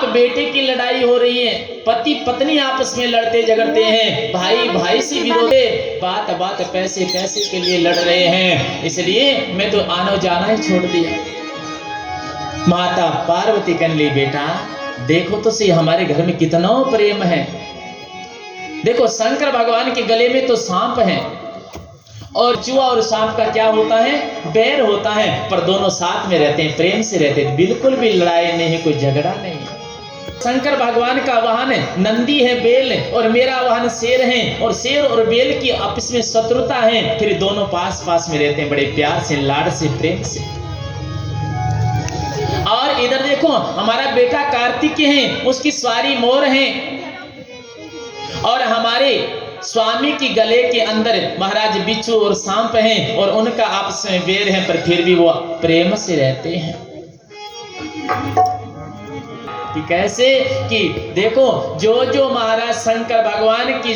बाप बेटे की लड़ाई हो रही है, पति पत्नी आपस में लड़ते झगड़ते हैं, भाई भाई से विरोध है, बात बात पैसे पैसे के लिए लड़ रहे हैं, इसलिए मैं तो आना जाना ही छोड़ दिया। माता पार्वती कहने लगी, बेटा देखो तो सही हमारे घर में कितना प्रेम है। देखो शंकर भगवान के गले में तो सांप है, और चूहा और सांप का क्या होता है, बैर होता है, पर दोनों साथ में रहते हैं, प्रेम से रहते हैं, बिल्कुल भी लड़ाई नहीं, कोई झगड़ा नहीं। शंकर भगवान का वाहन नंदी है, बेल है, और मेरा वाहन शेर है, और शेर और बेल की आपस में शत्रुता है, फिर दोनों पास पास में रहते हैं, बड़े प्यार से, लाड से, प्रेम से। और इधर देखो हमारा बेटा कार्तिक है, उसकी सवारी मोर है, और हमारे स्वामी की गले के अंदर महाराज बिच्छू और सांप हैं, और उनका आपस में बैर है, पर फिर भी वो प्रेम से रहते हैं। कि कैसे कि देखो जो जो महाराज शंकर भगवान की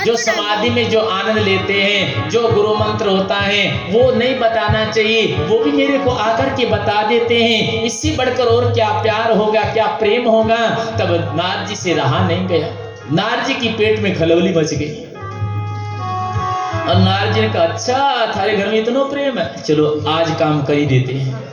जो समाधि में जो आनंद लेते हैं, जो गुरु मंत्र होता है वो नहीं बताना चाहिए, वो भी मेरे को आकर के बता देते हैं। इससे बढ़कर और क्या प्यार होगा, क्या प्रेम होगा। तब नारद जी से रहा नहीं गया, नारद जी की पेट में खलबली मच गई, और नारद जी ने कहा, अच्छा थारे घर में इतना प्रेम है, चलो आज काम कर ही देते हैं।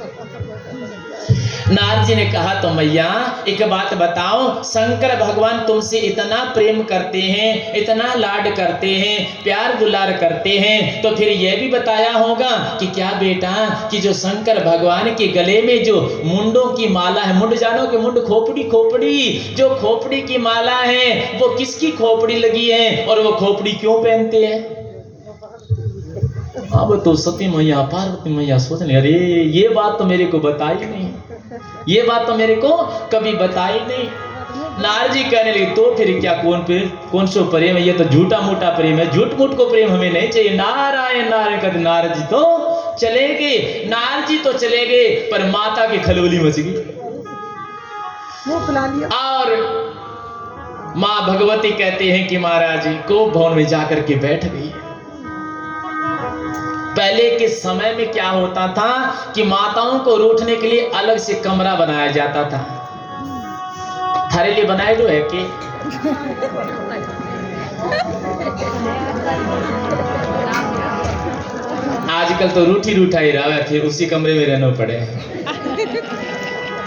नारद जी ने कहा, तो मैया एक बात बताओ, शंकर भगवान तुमसे इतना प्रेम करते हैं, इतना लाड करते हैं, प्यार दुलार करते हैं, तो फिर यह भी बताया होगा कि क्या बेटा कि जो शंकर भगवान के गले में जो मुंडों की माला है, मुंड जानो कि मुंड खोपड़ी, खोपड़ी जो खोपड़ी की माला है वो किसकी खोपड़ी लगी है, और वो खोपड़ी क्यों पहनते हैं। अब तो सती मैया पार्वती मैया सोच रही, अरे ये बात तो मेरे को बताई नहीं, ये बात तो मेरे को कभी बताई नहीं। नारद जी कहने लगे, तो फिर क्या, कौन सो प्रेम है, ये तो झूठा मूठा प्रेम है, झूठ मूठ को प्रेम हमें नहीं चाहिए। नारायण नारायण कहते नारद जी तो चले गए, नारद जी तो चले गए, पर माता की खलबली मच गई, और माँ भगवती कहते हैं कि महाराज जी को भवन में जाकर के बैठ गई। पहले के समय में क्या होता था कि माताओं को रूठने के लिए अलग से कमरा बनाया जाता था। थारे लिए बनाए दो है कि आजकल तो रूठी रूठा ही रहा है, फिर उसी कमरे में रहना पड़े।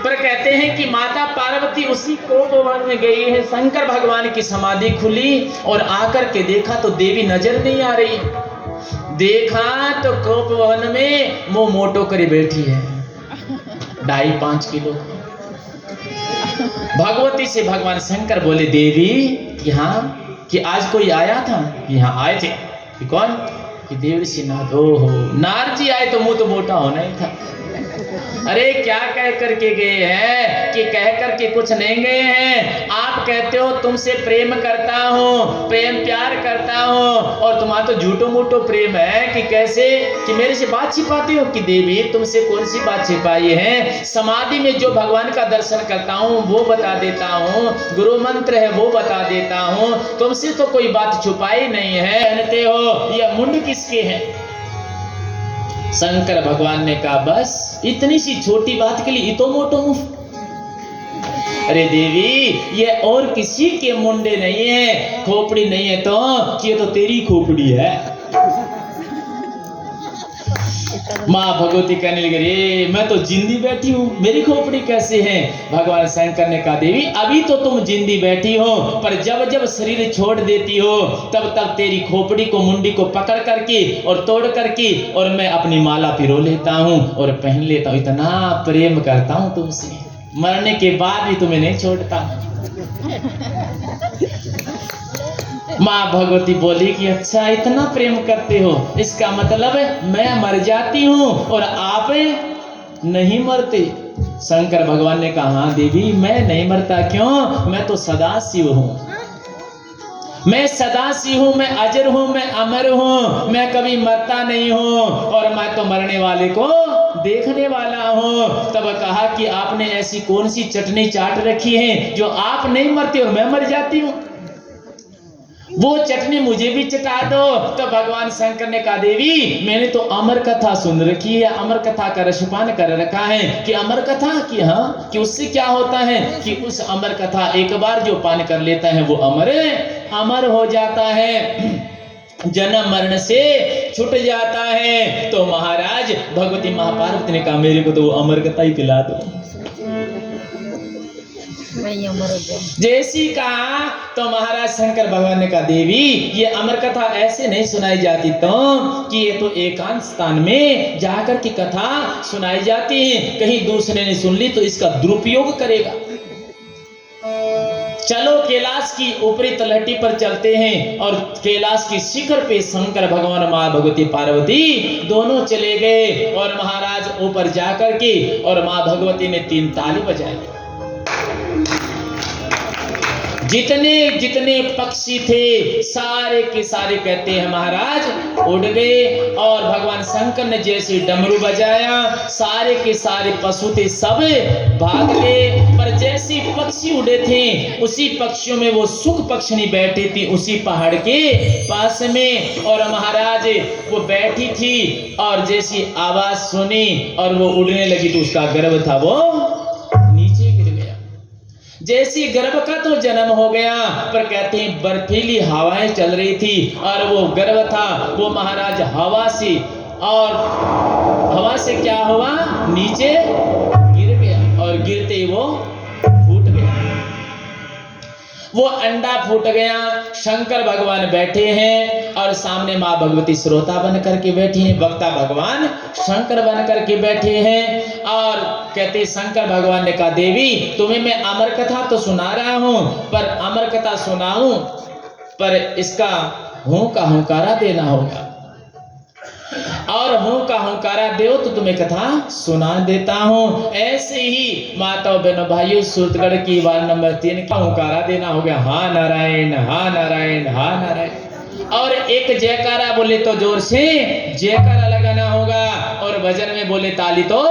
पर कहते हैं कि माता पार्वती उसी कोपवन में गई है, शंकर भगवान की समाधि खुली, और आकर के देखा तो देवी नजर नहीं आ रही। देखा तो कोपवन में मुंह मोटो करी बैठी है, 2.5-5 किलो। भगवती से भगवान शंकर बोले, देवी कि हाँ, कि आज कोई आया था, कि हाँ आए थे, कि कौन, कि देवी से नाथ। ओहो, नारद जी आए तो मुंह तो मोटा होना ही था। अरे क्या कह करके गए हैं, कि कह करके कुछ नहीं गए हैं। आप कहते हो तुमसे प्रेम करता हूँ, प्रेम प्यार करता हूँ, और तुम्हारा तो झूठो मूठो प्रेम है, कि कैसे कि मेरे से बात छिपाते हो। कि देवी तुमसे कौन सी बात छिपाई है, समाधि में जो भगवान का दर्शन करता हूँ वो बता देता हूँ, गुरु मंत्र है वो बता देता हूँ, तुमसे तो कोई बात छुपाई नहीं है। कहते हो यह मुंड किसके हैं। शंकर भगवान ने कहा, बस इतनी सी छोटी बात के लिए इतो मोटो मुंह। अरे देवी ये और किसी के मुंडे नहीं है, खोपड़ी नहीं है, तो ये तो तेरी खोपड़ी है। माँ भगवती कहने लगी, रे मैं तो जिंदी बैठी हूँ, मेरी खोपड़ी कैसे है। भगवान शंकर ने कहा, देवी अभी तो तुम जिंदी बैठी हो, पर जब जब शरीर छोड़ देती हो तब तब तेरी खोपड़ी को, मुंडी को पकड़ करके और तोड़ करके, और मैं अपनी माला पिरो लेता हूँ और पहन लेता हूँ। इतना प्रेम करता हूँ तुमसे, मरने के बाद भी तुम्हें नहीं छोड़ता। माँ भगवती बोली कि अच्छा इतना प्रेम करते हो, इसका मतलब मैं मर जाती हूँ और आप नहीं मरते। शंकर भगवान ने कहा, हाँ देवी मैं नहीं मरता। क्यों, मैं तो सदा शिव हूँ, मैं सदा शिव हूँ, मैं अजर हूँ, मैं अमर हूँ, मैं कभी मरता नहीं हूँ, और मैं तो मरने वाले को देखने वाला हूँ। तब कहा कि आपने ऐसी कौन सी चटनी चाट रखी है जो आप नहीं मरते और मैं मर जाती हूँ। वो चटनी मुझे भी चटा दो। तो भगवान शंकर ने कहा देवी मैंने तो अमर कथा सुन रखी है, अमर कथा का रसपान कर रखा है कि अमर कथा की हाँ कि उससे क्या होता है कि उस अमर कथा एक बार जो पान कर लेता है वो अमर हो जाता है, जन्म मरण से छूट जाता है। तो महाराज भगवती महापार्वती ने कहा मेरे को तो वो अमर कथा ही पिला दो। जैसी कहा तो महाराज शंकर भगवान ने कहा देवी ये अमर कथा ऐसे नहीं सुनाई जाती तो कि ये तो एकांत स्थान में जाकर की कथा सुनाई जाती है, कहीं दूसरे ने सुन ली तो इसका दुरुपयोग करेगा। चलो कैलाश की ऊपरी तलहटी पर चलते हैं और कैलाश की शिखर पे शंकर भगवान माँ भगवती पार्वती दोनों चले गए और महाराज ऊपर जाकर के और माँ भगवती ने 3 ताली बजाई। जितने जितने पक्षी थे सारे के सारे कहते हैं महाराज उड़ गए और भगवान शंकर ने जैसे डमरू बजाया सारे के सारे पशु थे सब भाग गए। पर जैसे पक्षी उड़े थे उसी पक्षियों में वो सुख पक्षिणी बैठी थी उसी पहाड़ के पास में और महाराज वो बैठी थी और जैसी आवाज सुनी और वो उड़ने लगी तो उसका गर्भ था वो नीचे गिर गया। जैसी गर्भ का तो जन्म हो गया पर कहते हैं बर्फीली हवाएं चल रही थी और वो गर्भ था वो महाराज हवा से क्या हुआ नीचे गिर गया और गिरते ही वो फूट गया। वो अंडा फूट गया। शंकर भगवान बैठे हैं और सामने माँ भगवती श्रोता बन करके बैठी हैं, वक्ता भगवान शंकर बन करके बैठे हैं और कहते शंकर भगवान ने कहा देवी तुम्हें मैं अमर कथा तो सुना रहा हूं पर अमर कथा सुनाऊं पर इसका हूं का हुंकारा देना होगा और हूं का हुंकारा दो तो तुम्हें कथा सुना देता हूं। ऐसे ही माताओं बहनों भाइयों सूरतगढ़ की वार नंबर 3 का हुंकारा देना होगा। हाँ नारायण हाँ नारायण हाँ नारायण और एक जयकारा बोले तो जोर से जयकारा लगाना होगा और भजन में बोले ताली तो